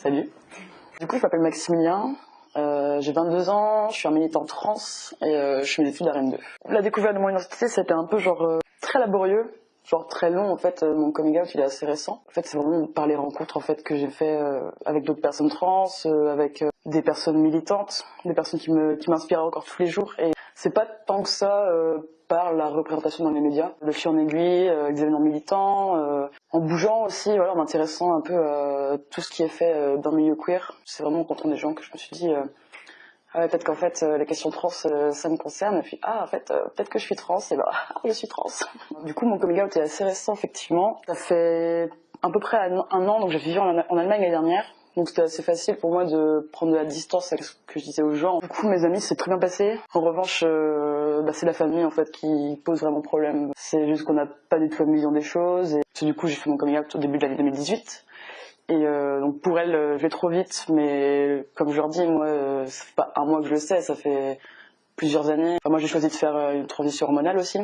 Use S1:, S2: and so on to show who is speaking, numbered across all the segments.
S1: Salut. Du coup, je m'appelle Maximilien, j'ai 22 ans, je suis un militant trans et je fais mes études à Rennes 2. La découverte de mon identité, c'était un peu très laborieux, très long en fait. Mon coming out, il est assez récent. En fait, c'est vraiment par les rencontres en fait que j'ai fait avec d'autres personnes trans, avec des personnes militantes, des personnes qui m'inspirent encore tous les jours. Et c'est pas tant que ça par la représentation dans les médias, de fil en aiguille, des événements militants, en bougeant aussi, voilà, en m'intéressant un peu à tout ce qui est fait dans le milieu queer. C'est vraiment en rencontrant des gens que je me suis dit ah ouais, peut-être qu'en fait les questions trans ça me concerne, et puis en fait peut-être que je suis trans, et je suis trans. Du coup mon coming out est assez récent effectivement, ça fait à peu près un an, donc j'ai vécu en Allemagne l'année dernière. Donc c'était assez facile pour moi de prendre de la distance avec ce que je disais aux gens. Du coup mes amis c'est très bien passé. En revanche c'est la famille en fait qui pose vraiment problème. C'est juste qu'on n'a pas du tout la vision des choses. Et du coup j'ai fait mon coming out au début de l'année 2018. Et donc pour elle je vais trop vite, mais comme je leur dis, moi ça fait pas un mois que je le sais, ça fait plusieurs années. Enfin, moi j'ai choisi de faire une transition hormonale aussi.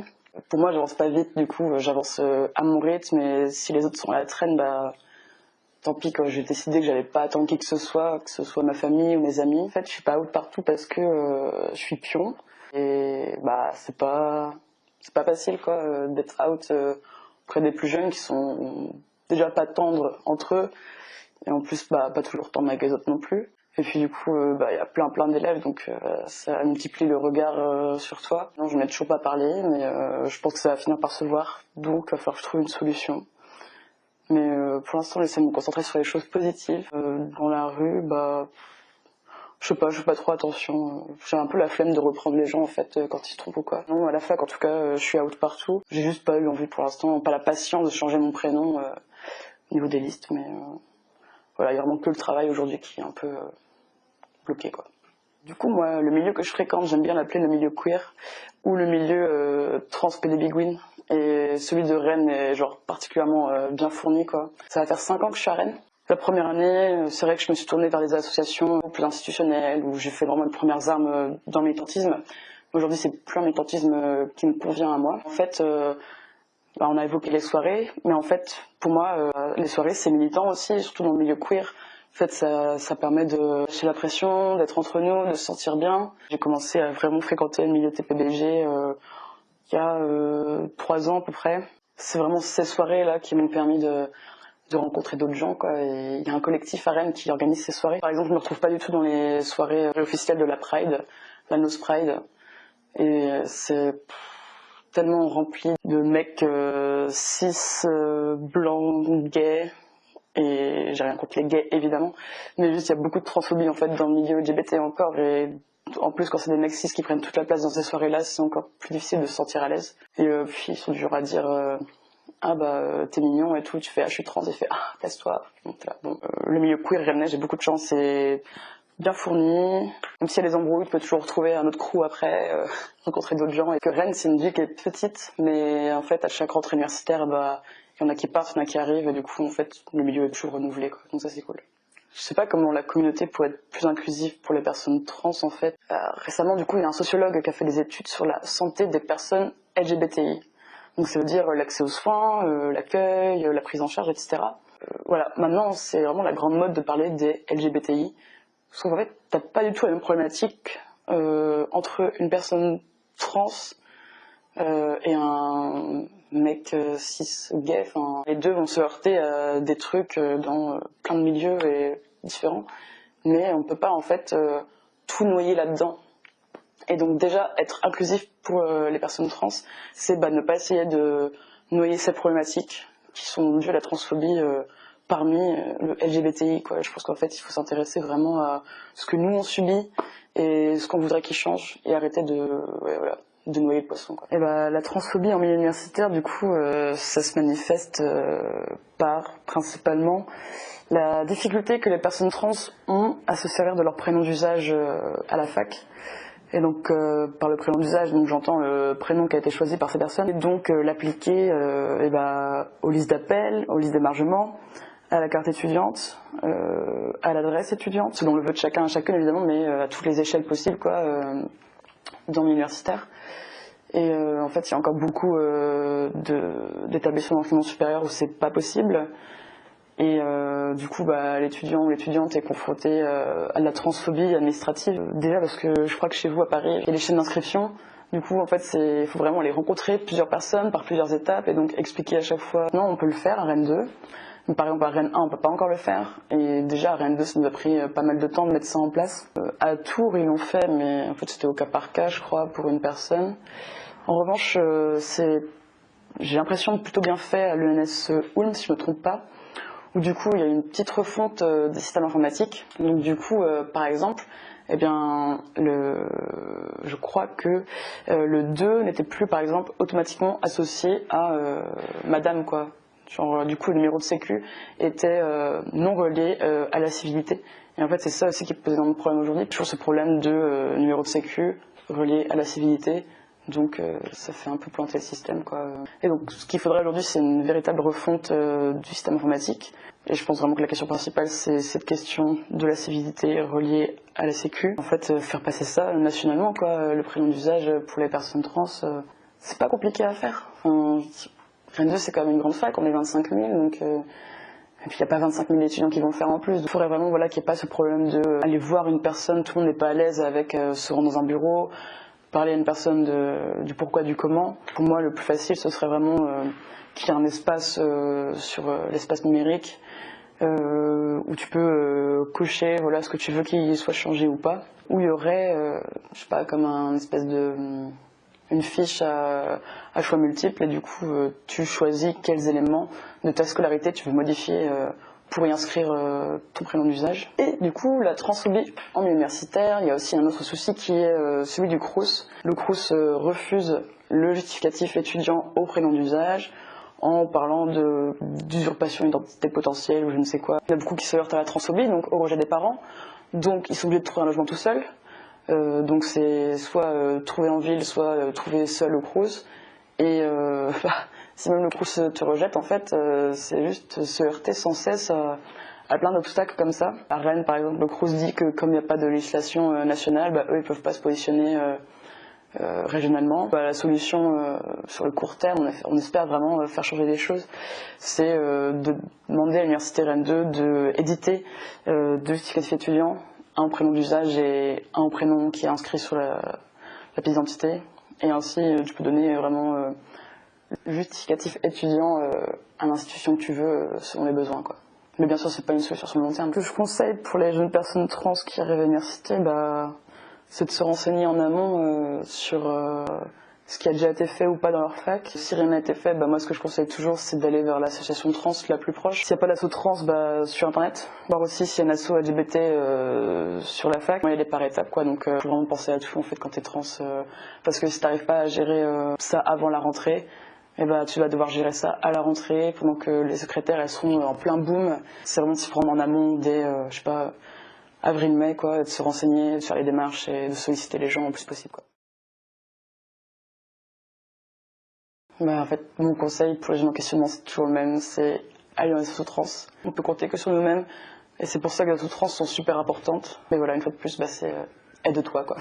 S1: Pour moi j'avance pas vite, du coup j'avance à mon rythme, et si les autres sont à la traîne, tant pis quoi. J'ai décidé que j'allais pas attendre qui que ce soit ma famille ou mes amis. En fait je suis pas out partout parce que je suis pion, et c'est pas facile quoi d'être out auprès des plus jeunes qui sont déjà pas tendres entre eux, et en plus pas toujours tendres avec les autres non plus. Et puis du coup y a plein d'élèves, donc ça multiplie le regard sur toi. Non, je n'ai toujours pas parlé, mais je pense que ça va finir par se voir, donc il va falloir que je trouve une solution. Mais pour l'instant j'essaie de me concentrer sur les choses positives. Dans la rue, je fais pas trop attention. J'ai un peu la flemme de reprendre les gens en fait quand ils se trompent ou quoi. Non, à la fac en tout cas je suis out partout. J'ai juste pas eu envie pour l'instant, pas la patience de changer mon prénom au niveau des listes, mais voilà, il y a vraiment que le travail aujourd'hui qui est un peu bloqué quoi. Du coup moi le milieu que je fréquente, j'aime bien l'appeler le milieu queer ou le milieu trans pédébiguine. Et celui de Rennes est particulièrement bien fourni quoi. Ça va faire 5 ans que je suis à Rennes. La première année, c'est vrai que je me suis tournée vers des associations plus institutionnelles où j'ai fait vraiment les premières armes dans le militantisme. Aujourd'hui, c'est plus un militantisme qui me convient à moi. En fait, on a évoqué les soirées, mais en fait, pour moi, les soirées, c'est militant aussi, surtout dans le milieu queer. En fait, ça permet de lâcher la pression, d'être entre nous, de se sentir bien. J'ai commencé à vraiment fréquenter le milieu TPBG il y a 3 ans à peu près. C'est vraiment ces soirées-là qui m'ont permis de rencontrer d'autres gens quoi. Et il y a un collectif à Rennes qui organise ces soirées. Par exemple, je me retrouve pas du tout dans les soirées officielles de la Pride, la Nose Pride, et c'est tellement rempli de mecs cis, blancs, gays. Et j'ai rien contre les gays évidemment, mais juste il y a beaucoup de transphobie en fait dans le milieu LGBT encore, et en plus quand c'est des mecs cis qui prennent toute la place dans ces soirées-là, c'est encore plus difficile de se sentir à l'aise. Et puis ils sont du genre à dire t'es mignon et tout, tu fais je suis trans, et fait casse-toi. Donc là, le milieu queer rennais, j'ai beaucoup de chance, c'est bien fourni. Même s'il y a des embrouilles, tu peux toujours retrouver un autre crew après, rencontrer d'autres gens. Et que Rennes, c'est une ville qui est petite, mais en fait à chaque rentrée universitaire, il y en a qui partent, il y en a qui arrivent, et du coup en fait le milieu est toujours renouvelé quoi. Donc ça c'est cool. Je sais pas comment la communauté pourrait être plus inclusive pour les personnes trans en fait. Récemment du coup il y a un sociologue qui a fait des études sur la santé des personnes LGBTI. Donc ça veut dire l'accès aux soins, l'accueil, la prise en charge, etc. Voilà, maintenant c'est vraiment la grande mode de parler des LGBTI. Parce qu'en fait t'as pas du tout la même problématique entre une personne trans et un mec cis gay. Les deux vont se heurter à des trucs dans plein de milieux et différents, mais on peut pas en fait tout noyer là-dedans. Et donc déjà être inclusif pour les personnes trans, c'est ne pas essayer de noyer ces problématiques qui sont dues à la transphobie parmi le LGBTI quoi. Je pense qu'en fait il faut s'intéresser vraiment à ce que nous on subit et ce qu'on voudrait qu'il change, et arrêter de noyer le poisson quoi. Et la transphobie en milieu universitaire du coup ça se manifeste par principalement la difficulté que les personnes trans ont à se servir de leur prénom d'usage à la fac. Et donc par le prénom d'usage, donc j'entends le prénom qui a été choisi par ces personnes, et donc l'appliquer aux listes d'appel, aux listes d'émargement, à la carte étudiante, à l'adresse étudiante, selon le vœu de chacun et chacune évidemment, mais à toutes les échelles possibles dans l'universitaire. Et en fait il y a encore beaucoup d'établissements d'enseignement supérieur où c'est pas possible. Et du coup, l'étudiant ou l'étudiante est confronté à de la transphobie administrative. Déjà parce que je crois que chez vous à Paris, il y a des chaînes d'inscription. Du coup, en fait, il faut vraiment aller rencontrer plusieurs personnes par plusieurs étapes et donc expliquer à chaque fois. Non, on peut le faire à Rennes 2. Mais par exemple, à Rennes 1, on peut pas encore le faire. Et déjà, à Rennes 2, ça nous a pris pas mal de temps de mettre ça en place. À Tours, ils l'ont fait, mais en fait, c'était au cas par cas, je crois, pour une personne. En revanche, j'ai l'impression de plutôt bien fait à l'ENS Ulm, si je me trompe pas, où du coup il y a une petite refonte des systèmes informatiques. Donc du coup, par exemple, eh bien, je crois que le 2 n'était plus, par exemple, automatiquement associé à madame, quoi. Genre, du coup, le numéro de sécu était non relié à la civilité. Et en fait, c'est ça aussi qui pose énormément de problèmes aujourd'hui. Toujours ce problème de numéro de sécu relié à la civilité. Donc ça fait un peu planter le système, quoi. Et donc ce qu'il faudrait aujourd'hui, c'est une véritable refonte du système informatique. Et je pense vraiment que la question principale, c'est cette question de la civilité reliée à la sécu. En fait, faire passer ça nationalement, quoi. Le prénom d'usage pour les personnes trans, c'est pas compliqué à faire. Enfin, Rennes 2, c'est quand même une grande fac, on est 25 000, donc... Et puis il n'y a pas 25 000 étudiants qui vont faire en plus. Il faudrait vraiment qu'il n'y ait pas ce problème d'aller voir une personne, tout le monde n'est pas à l'aise avec se rendre dans un bureau, parler à une personne du pourquoi, du comment. Pour moi, le plus facile, ce serait vraiment qu'il y ait un espace sur l'espace numérique où tu peux cocher ce que tu veux qu'il soit changé ou pas. Où il y aurait, je sais pas, comme un espèce de... une fiche à choix multiples et du coup tu choisis quels éléments de ta scolarité tu veux modifier pour y inscrire ton prénom d'usage. Et du coup, la transphobie en milieu universitaire, il y a aussi un autre souci qui est celui du Crous. Le Crous refuse le justificatif étudiant au prénom d'usage en parlant d'usurpation d'identité potentielle ou je ne sais quoi. Il y a beaucoup qui se heurtent à la transphobie, donc au rejet des parents, donc ils sont obligés de trouver un logement tout seuls. Donc c'est soit trouver en ville, soit trouver seul au Crous. Et si même le Crous te rejette, en fait, c'est juste se heurter sans cesse à plein d'obstacles comme ça. À Rennes, par exemple, le Crous dit que comme il n'y a pas de législation nationale, eux, ils peuvent pas se positionner régionalement. La solution sur le court terme, on espère vraiment faire changer les choses, c'est de demander à l'université Rennes 2 d'éditer deux justificatifs étudiants, un prénom d'usage et un prénom qui est inscrit sur la pièce d'identité. Et ainsi, tu peux donner vraiment le justificatif étudiant à l'institution que tu veux selon les besoins, quoi. Mais bien sûr, c'est pas une solution sur le long terme. Ce que je conseille pour les jeunes personnes trans qui arrivent à l'université, c'est de se renseigner en amont sur ce qui a déjà été fait ou pas dans leur fac. Si rien n'a été fait, moi ce que je conseille toujours, c'est d'aller vers l'association trans la plus proche. S'il n'y a pas d'asso trans, sur internet. Voir aussi s'il y a un asso LGBT sur la fac. Il y a des par étapes, quoi, donc faut vraiment penser à tout en fait quand t'es trans. Parce que si t'arrives pas à gérer ça avant la rentrée, tu vas devoir gérer ça à la rentrée pendant que les secrétaires elles sont en plein boom. C'est vraiment de se prendre en amont dès, je sais pas, avril-mai, quoi, de se renseigner, de faire les démarches et de solliciter les gens le plus possible, quoi. En fait, mon conseil pour les jeunes en questionnement, c'est toujours le même, c'est aller dans les assos trans. On peut compter que sur nous-mêmes, et c'est pour ça que les assos trans sont super importantes. Mais voilà, une fois de plus, c'est aide-toi, quoi.